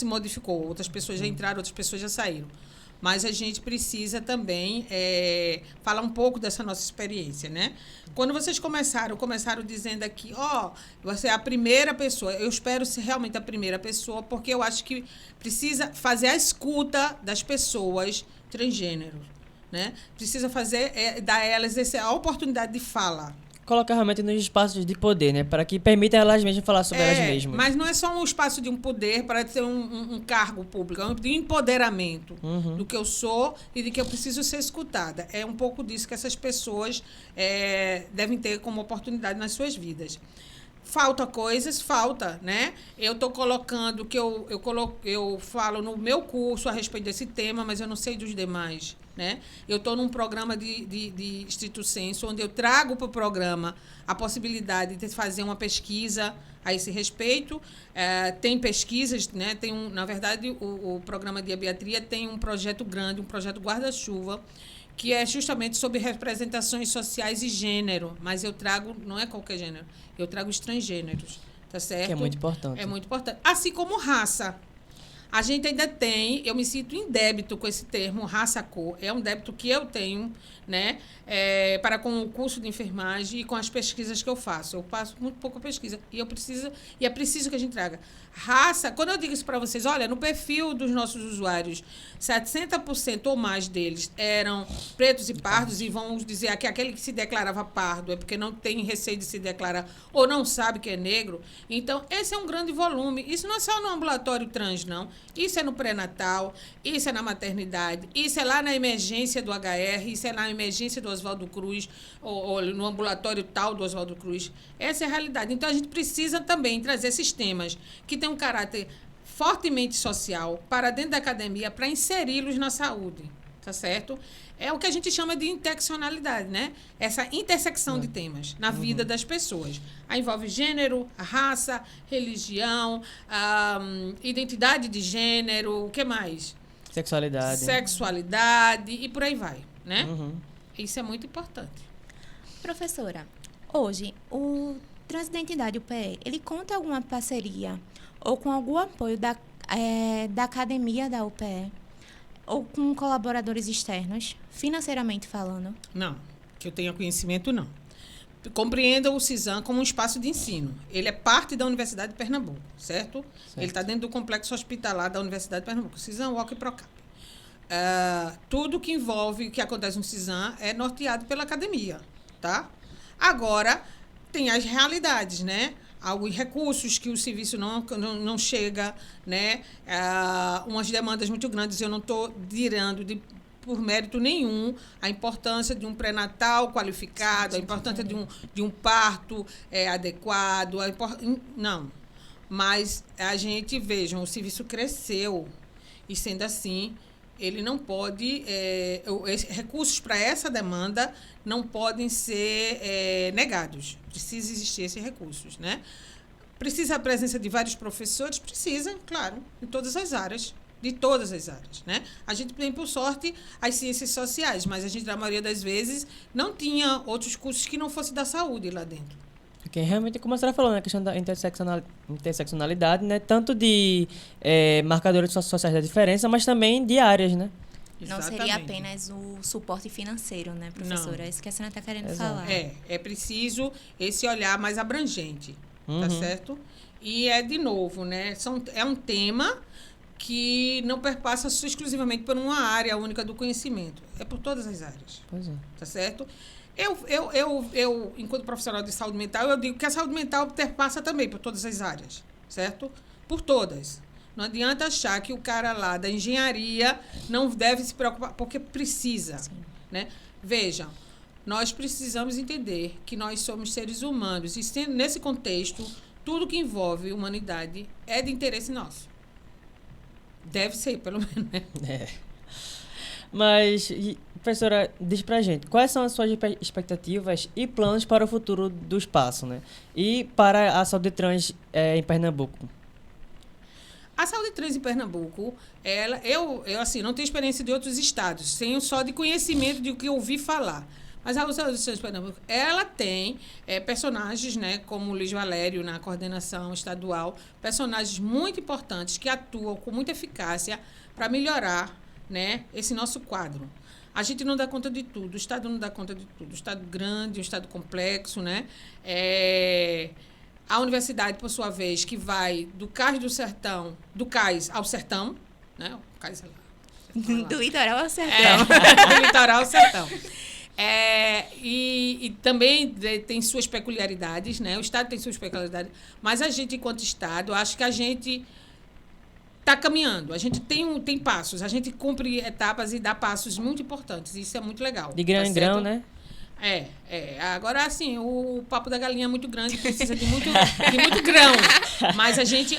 modificou. Outras pessoas já entraram, outras pessoas já saíram. Mas a gente precisa também falar um pouco dessa nossa experiência, né? Quando vocês começaram dizendo aqui, você é a primeira pessoa. Eu espero ser realmente a primeira pessoa, porque eu acho que precisa fazer a escuta das pessoas transgênero, né? Precisa dar a elas a oportunidade de fala. Colocar realmente nos espaços de poder, né? Para que permita elas mesmas falar sobre elas mesmas. Mas não é só um espaço de um poder para ter um cargo público, é um de empoderamento do que eu sou e de que eu preciso ser escutada. É um pouco disso que essas pessoas devem ter como oportunidade nas suas vidas. Falta coisas, né? Eu estou colocando que eu falo no meu curso a respeito desse tema, mas eu não sei dos demais, né? Eu estou num programa de Stricto Sensu, onde eu trago para o programa a possibilidade de fazer uma pesquisa a esse respeito. Tem pesquisas, né? Na verdade, o programa de Abiatria tem um projeto grande, um projeto guarda-chuva, que é justamente sobre representações sociais e gênero, mas eu trago, não é qualquer gênero, eu trago os transgêneros, tá certo? Que é muito importante. É muito importante. Assim como raça. A gente ainda tem, eu me sinto em débito com esse termo raça-cor, é um débito que eu tenho, né, para com o curso de enfermagem e com as pesquisas que eu faço. Eu faço muito pouca pesquisa e é preciso que a gente traga raça. Quando eu digo isso para vocês, olha, no perfil dos nossos usuários, 70% ou mais deles eram pretos e pardos, e vamos dizer que aquele que se declarava pardo é porque não tem receio de se declarar ou não sabe que é negro. Então, esse é um grande volume. Isso não é só no ambulatório trans, não. Isso é no pré-natal, isso é na maternidade, isso é lá na emergência do HR, isso é na emergência do Oswaldo Cruz, ou no ambulatório tal do Oswaldo Cruz. Essa é a realidade. Então, a gente precisa também trazer sistemas que têm um caráter fortemente social para dentro da academia, para inseri-los na saúde, tá certo? É o que a gente chama de interseccionalidade, né? Essa intersecção de temas na vida das pessoas. Aí envolve gênero, a raça, religião, identidade de gênero, o que mais? Sexualidade. Sexualidade e por aí vai, né? Uhum. Isso é muito importante. Professora, hoje, o Transidentidade UPE, ele conta alguma parceria ou com algum apoio da academia da UPE ou com colaboradores externos, financeiramente falando? Não, que eu tenha conhecimento, não. Compreenda o CISAM como um espaço de ensino. Ele é parte da Universidade de Pernambuco, certo? Ele está dentro do complexo hospitalar da Universidade de Pernambuco. CISAM, UOC e Procap. Tudo que envolve o que acontece no CISAM é norteado pela academia, tá? Agora, tem as realidades, né? Alguns recursos que o serviço não chega, né? Umas demandas muito grandes, eu não estou dirando por mérito nenhum a importância de um pré-natal qualificado, a importância de um parto adequado, não. Mas a gente, vejam, o serviço cresceu e, sendo assim, ele não pode, recursos para essa demanda não podem ser negados. Precisa existir esses recursos, né? Precisa a presença de vários professores? Precisa, claro, em todas as áreas. De todas as áreas, né? A gente tem, por sorte, as ciências sociais, mas a gente, na maioria das vezes, não tinha outros cursos que não fossem da saúde lá dentro. Porque realmente, como a senhora falou, né, a questão da interseccionalidade, né, tanto de marcadores sociais da diferença, mas também de áreas, né? Não seria apenas o suporte financeiro, né, professora? É isso que a senhora está querendo falar. É preciso esse olhar mais abrangente, tá certo? E de novo, né, é um tema que não perpassa exclusivamente por uma área única do conhecimento. É por todas as áreas. Pois é. Tá certo? Eu, enquanto profissional de saúde mental, eu digo que a saúde mental perpassa também por todas as áreas, certo? Por todas. Não adianta achar que o cara lá da engenharia não deve se preocupar, porque precisa, né? Vejam, nós precisamos entender que nós somos seres humanos e, nesse contexto, tudo que envolve humanidade é de interesse nosso. Deve ser, pelo menos, né? Mas, professora, diz pra gente, quais são as suas expectativas e planos para o futuro do espaço, né? E para a saúde trans em Pernambuco? A saúde trans em Pernambuco, eu assim, não tenho experiência de outros estados, tenho só de conhecimento de o que eu ouvi falar. Mas a saúde trans em Pernambuco, ela tem personagens, né, como o Luiz Valério, na coordenação estadual, personagens muito importantes que atuam com muita eficácia para melhorar, né, esse nosso quadro. A gente não dá conta de tudo, o Estado não dá conta de tudo. O Estado grande, o Estado complexo, né? A universidade, por sua vez, que vai do cais ao sertão, né? O cais é lá. Do litoral ao sertão. Do litoral ao sertão. E também tem suas peculiaridades, né? O Estado tem suas peculiaridades, mas a gente, enquanto Estado, acho que a gente está caminhando. A gente tem passos, a gente cumpre etapas e dá passos muito importantes. Isso é muito legal. De grão em grão, né? Agora, assim, o papo da galinha é muito grande, precisa de muito grão. Mas a gente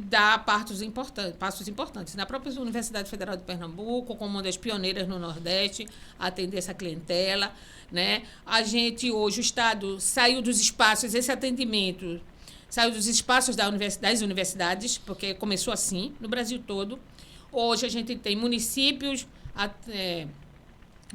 dá passos importantes. Na própria Universidade Federal de Pernambuco, como uma das pioneiras no Nordeste, a atender essa clientela, né? A gente, hoje, o Estado saiu dos espaços, esse atendimento saiu dos espaços das universidades, porque começou assim, no Brasil todo. Hoje a gente tem municípios,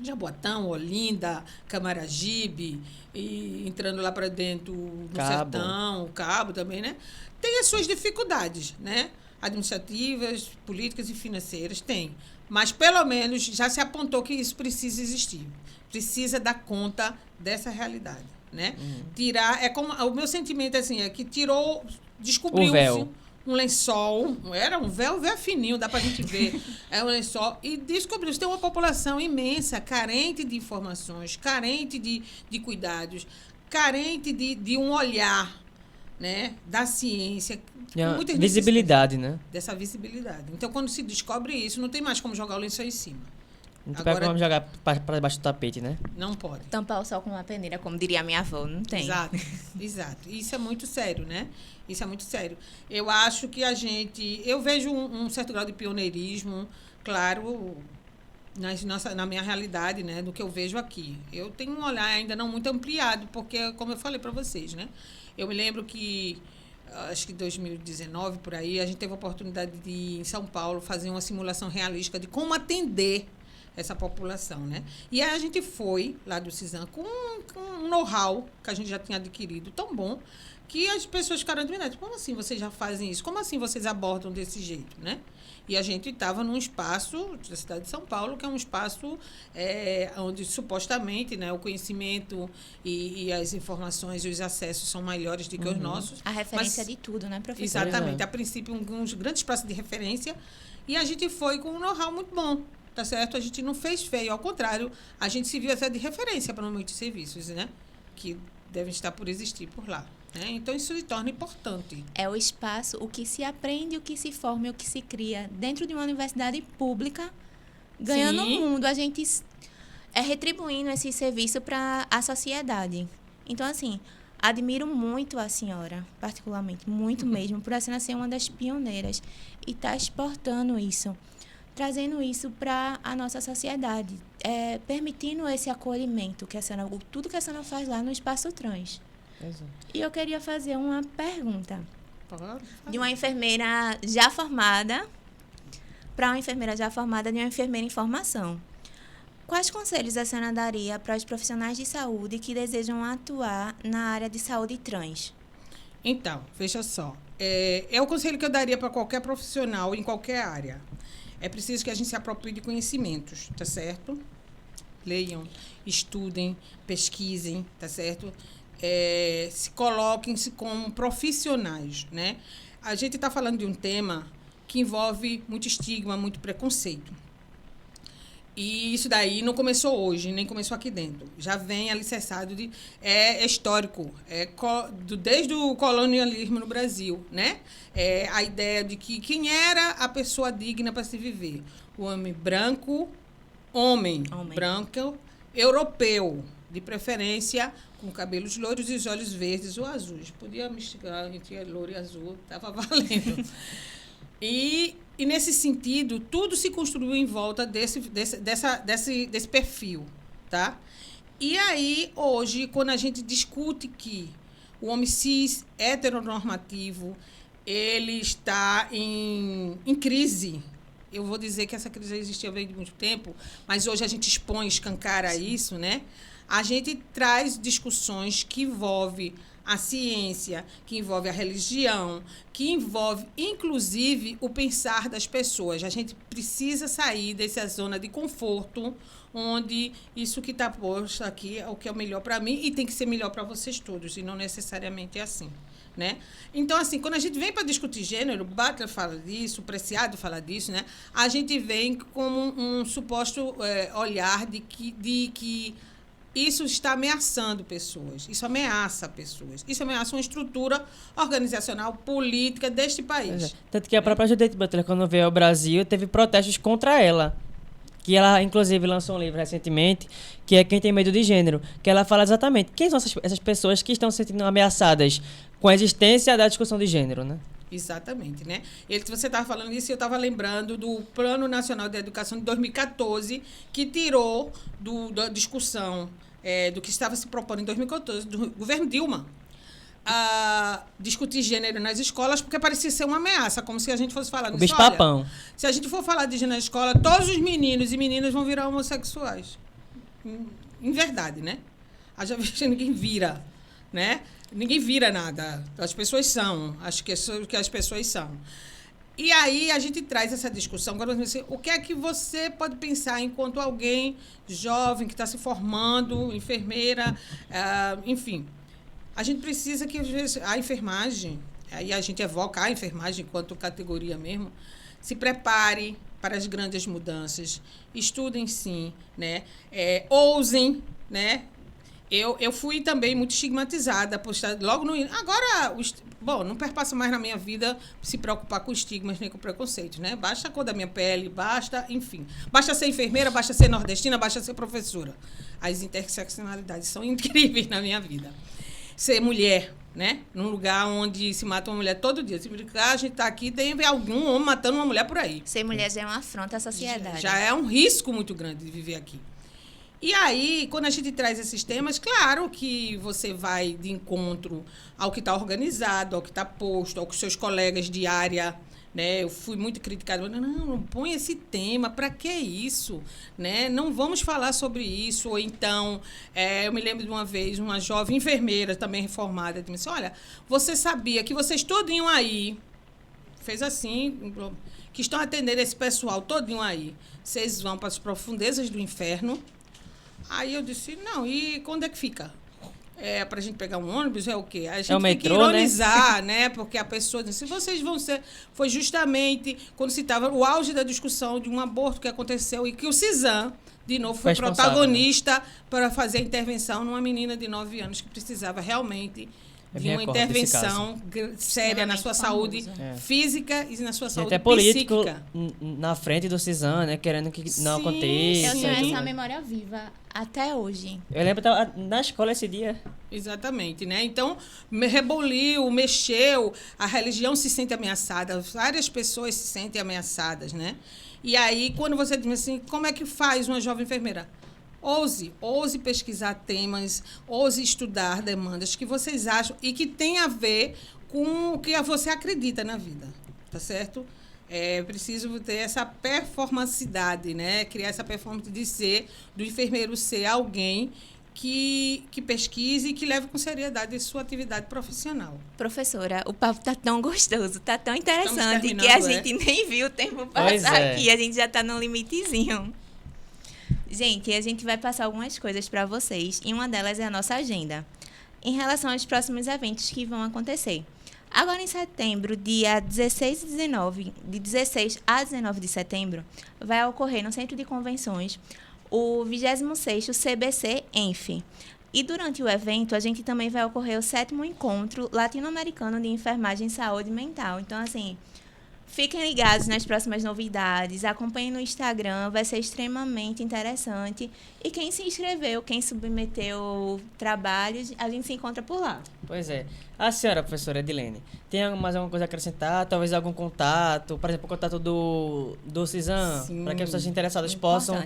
Jaboatão, Olinda, Camaragibe, e entrando lá para dentro no sertão, o Cabo também, né? Tem as suas dificuldades, né? Administrativas, políticas e financeiras, tem. Mas, pelo menos, já se apontou que isso precisa existir. Precisa dar conta dessa realidade, né? Tirar, como o meu sentimento assim, é que descobriu-se um lençol, era um véu fininho, dá pra gente ver, é um lençol, e descobriu-se tem uma população imensa, carente de informações, carente de cuidados, carente de um olhar, né, da ciência, muita visibilidade, né? Dessa visibilidade. Então, quando se descobre isso, não tem mais como jogar o lençol em cima. Não tem como jogar para debaixo do tapete, né? Não pode. Tampar o sol com uma peneira, como diria a minha avó, não tem. Exato. Isso é muito sério, né? Isso é muito sério. Eu acho que eu vejo um certo grau de pioneirismo, claro, na minha realidade, né, do que eu vejo aqui. Eu tenho um olhar ainda não muito ampliado, porque, como eu falei para vocês, né, eu me lembro que, acho que 2019, por aí, a gente teve a oportunidade de ir em São Paulo fazer uma simulação realística de como atender essa população, né? E aí a gente foi lá do CISAM com um know-how que a gente já tinha adquirido tão bom que as pessoas ficaram admiradas. Como assim vocês já fazem isso? Como assim vocês abordam desse jeito, né? E a gente estava num espaço da cidade de São Paulo, que é um espaço onde supostamente, né, o conhecimento e as informações e os acessos são maiores do que os nossos. A referência de tudo, né, professor? Exatamente. A princípio, um grande espaço de referência. E a gente foi com um know-how muito bom, tá certo? A gente não fez feio, ao contrário, a gente se viu até de referência para muitos serviços, né? Que devem estar por existir por lá. Então, isso se torna importante. É o espaço, o que se aprende, o que se forma, o que se cria dentro de uma universidade pública, ganhando o mundo. A gente retribuindo esse serviço para a sociedade. Então, assim, admiro muito a senhora, particularmente, muito mesmo, por a senhora ser uma das pioneiras e estar exportando isso, trazendo isso para a nossa sociedade, permitindo esse acolhimento, que a senhora, tudo que a senhora faz lá no Espaço Trans. Exato. E eu queria fazer uma pergunta Pode. de uma enfermeira já formada para uma enfermeira já formada de uma enfermeira em formação. Quais conselhos a senhora daria para os profissionais de saúde que desejam atuar na área de saúde trans? Então, veja só. É o conselho que eu daria para qualquer profissional em qualquer área. É preciso que a gente se aproprie de conhecimentos, tá certo? Leiam, estudem, pesquisem, tá certo? Se coloquem-se como profissionais, né? A gente está falando de um tema que envolve muito estigma, muito preconceito. E isso daí não começou hoje, nem começou aqui dentro. Já vem alicerçado é histórico, desde o colonialismo no Brasil, né? A ideia de que quem era a pessoa digna para se viver? O homem branco, branco, europeu, de preferência com cabelos loiros e os olhos verdes ou azuis. Podia misturar entre loiro e azul, estava valendo. E nesse sentido, tudo se construiu em volta desse perfil, tá? E aí, hoje, quando a gente discute que o homem cis heteronormativo, ele está em crise, eu vou dizer que essa crise já existia há muito tempo, mas hoje a gente escancara isso, né? A gente traz discussões que envolvem a ciência, que envolve a religião, que envolve, inclusive, o pensar das pessoas. A gente precisa sair dessa zona de conforto, onde isso que está posto aqui é o que é o melhor para mim e tem que ser melhor para vocês todos, e não necessariamente é assim, né? Então, assim, quando a gente vem para discutir gênero, Butler fala disso, o Preciado fala disso, né? A gente vem como um suposto olhar de que isso está ameaçando pessoas, isso ameaça pessoas, isso ameaça uma estrutura organizacional, política deste país. Tanto que a própria Judith Butler, quando veio ao Brasil, teve protestos contra ela. Que ela, inclusive, lançou um livro recentemente, que é Quem Tem Medo de Gênero, que ela fala exatamente quem são essas pessoas que estão se sentindo ameaçadas com a existência da discussão de gênero, né? Exatamente, né? Você estava falando isso e eu estava lembrando do Plano Nacional de Educação de 2014, que tirou da discussão do que estava se propondo em 2014, do governo Dilma, a discutir gênero nas escolas, porque parecia ser uma ameaça, como se a gente fosse falar... O bicho-papão. Se a gente for falar de gênero na escola, todos os meninos e meninas vão virar homossexuais. Em verdade, né? Haja vista, ninguém vira, né? Ninguém vira nada. As pessoas são. Acho que as pessoas são. E aí a gente traz essa discussão. Agora, o que é que você pode pensar enquanto alguém jovem que está se formando, enfermeira, enfim. A gente precisa que, às vezes, a enfermagem, aí a gente evoca a enfermagem enquanto categoria mesmo, se prepare para as grandes mudanças, estudem sim, né? Ousem, né? Eu fui também muito estigmatizada por estar logo no... Agora, não perpassa mais na minha vida se preocupar com estigmas nem com preconceitos, né? Basta a cor da minha pele, enfim. Basta ser enfermeira, basta ser nordestina, basta ser professora. As interseccionalidades são incríveis na minha vida. ser mulher, né? Num lugar onde se mata uma mulher todo dia. Se brincar, a gente está aqui, tem algum homem matando uma mulher por aí. Ser mulher já é uma afronta à sociedade. Já é um risco muito grande de viver aqui. E aí, quando a gente traz esses temas, claro que você vai de encontro ao que está organizado, ao que está posto, ao que seus colegas de área, né? Eu fui muito criticada, não põe esse tema, para que isso? Né? Não vamos falar sobre isso. Ou então, eu me lembro de uma vez, uma jovem enfermeira, também reformada, disse, olha, você sabia que vocês todinho aí, fez assim, que estão atendendo esse pessoal todinho aí, vocês vão para as profundezas do inferno. Aí eu disse, não, e quando é que fica? Para a gente pegar um ônibus, é o quê? A gente o tem metrô, que ironizar, né? Porque a pessoa disse, vocês vão ser... Foi justamente quando se estava o auge da discussão de um aborto que aconteceu e que o CISAM, de novo, foi protagonista, né, para fazer a intervenção numa menina de 9 anos que precisava realmente de uma intervenção séria na sua saúde física e na sua saúde até política. Político na frente do CISAM, né? Querendo que não aconteça. Eu tenho essa memória viva até hoje. Eu lembro que estava na escola esse dia. Exatamente, né? Então, reboliu, mexeu, a religião se sente ameaçada, várias pessoas se sentem ameaçadas, né? E aí, quando você diz assim, como é que faz uma jovem enfermeira? Ouse pesquisar temas, ouse estudar demandas que vocês acham e que tem a ver com o que você acredita na vida, tá certo? É preciso ter essa performancicidade, né? Criar essa performance de ser, do enfermeiro ser alguém que pesquise e que leve com seriedade a sua atividade profissional. Professora, o papo tá tão gostoso, tá tão interessante que a gente nem viu o tempo passar aqui, a gente já tá no limitezinho. Gente, a gente vai passar algumas coisas para vocês e uma delas é a nossa agenda, em relação aos próximos eventos que vão acontecer. Agora, em setembro, dia 16 e 19, de 16 a 19 de setembro, vai ocorrer no Centro de Convenções o 26º CBC ENF. E durante o evento, a gente também vai ocorrer o 7º Encontro Latino-Americano de Enfermagem e Saúde Mental. Então, assim, fiquem ligados nas próximas novidades, acompanhem no Instagram, vai ser extremamente interessante. E quem se inscreveu, quem submeteu trabalhos, a gente se encontra por lá. Pois é. A senhora, professora Edilene, tem mais alguma coisa a acrescentar? Talvez algum contato, por exemplo, o contato do CISAM, para que as pessoas interessadas possam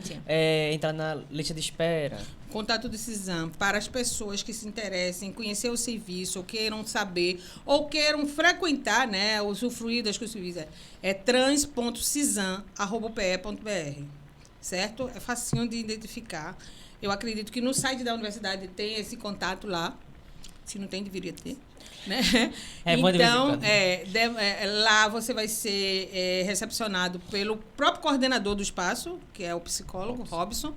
entrar na lista de espera? Contato do CISAM para as pessoas que se interessem, conhecer o serviço, ou queiram saber, ou queiram frequentar, né, usufruir das coisas, é trans.cisam@pe.br, certo? É facinho de identificar. Eu acredito que no site da universidade tem esse contato lá. Se não tem, deveria ter. Né? Então, lá você vai ser recepcionado pelo próprio coordenador do espaço, que é o psicólogo Robson,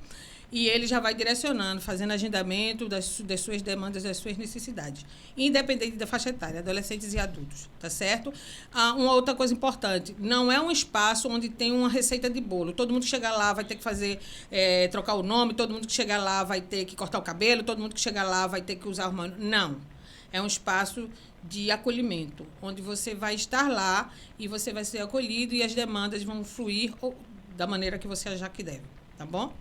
e ele já vai direcionando, fazendo agendamento das suas demandas, das suas necessidades, independente da faixa etária, adolescentes e adultos, tá certo? Uma outra coisa importante, não é um espaço onde tem uma receita de bolo. Todo mundo que chegar lá vai ter que fazer, trocar o nome, todo mundo que chegar lá vai ter que cortar o cabelo, todo mundo que chegar lá vai ter que usar hormônio. Não. É um espaço de acolhimento, onde você vai estar lá e você vai ser acolhido e as demandas vão fluir da maneira que você achar que deve, tá bom?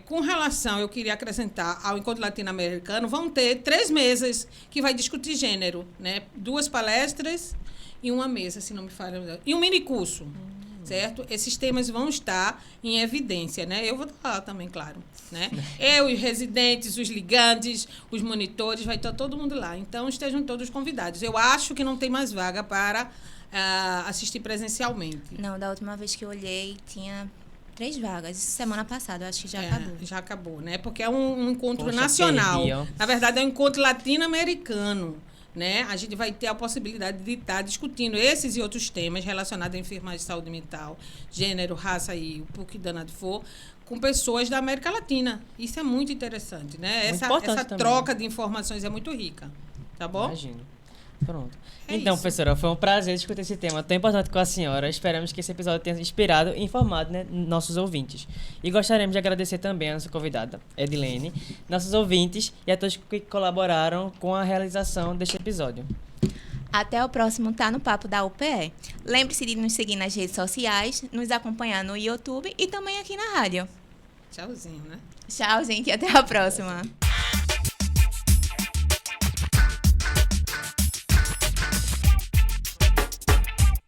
Com relação, eu queria acrescentar ao Encontro Latino-Americano, vão ter 3 mesas que vai discutir gênero, né? 2 palestras e uma mesa, se não me falha, e um minicurso, certo? Esses temas vão estar em evidência, né? Eu vou falar também, claro, né? Os residentes, os ligantes, os monitores, vai estar todo mundo lá. Então, estejam todos convidados. Eu acho que não tem mais vaga para assistir presencialmente. Não, da última vez que eu olhei, tinha 3 vagas. Semana passada, eu acho que já acabou. Já acabou, né? Porque é um encontro nacional. Na verdade, é um encontro latino-americano, né? A gente vai ter a possibilidade de estar discutindo esses e outros temas relacionados à enfermagem e saúde mental, gênero, raça e o que danado for, com pessoas da América Latina. Isso é muito interessante, né? Essa troca de informações é muito rica, tá bom? Imagino. Pronto. Então, professora, foi um prazer discutir esse tema tão importante com a senhora. Esperamos que esse episódio tenha inspirado e informado, né, nossos ouvintes. E gostaríamos de agradecer também a nossa convidada, Edilene, nossos ouvintes e a todos que colaboraram com a realização deste episódio. Até o próximo Tá no Papo da UPE. Lembre-se de nos seguir nas redes sociais, nos acompanhar no YouTube e também aqui na rádio. Tchauzinho, né? Tchau, gente. Até a próxima.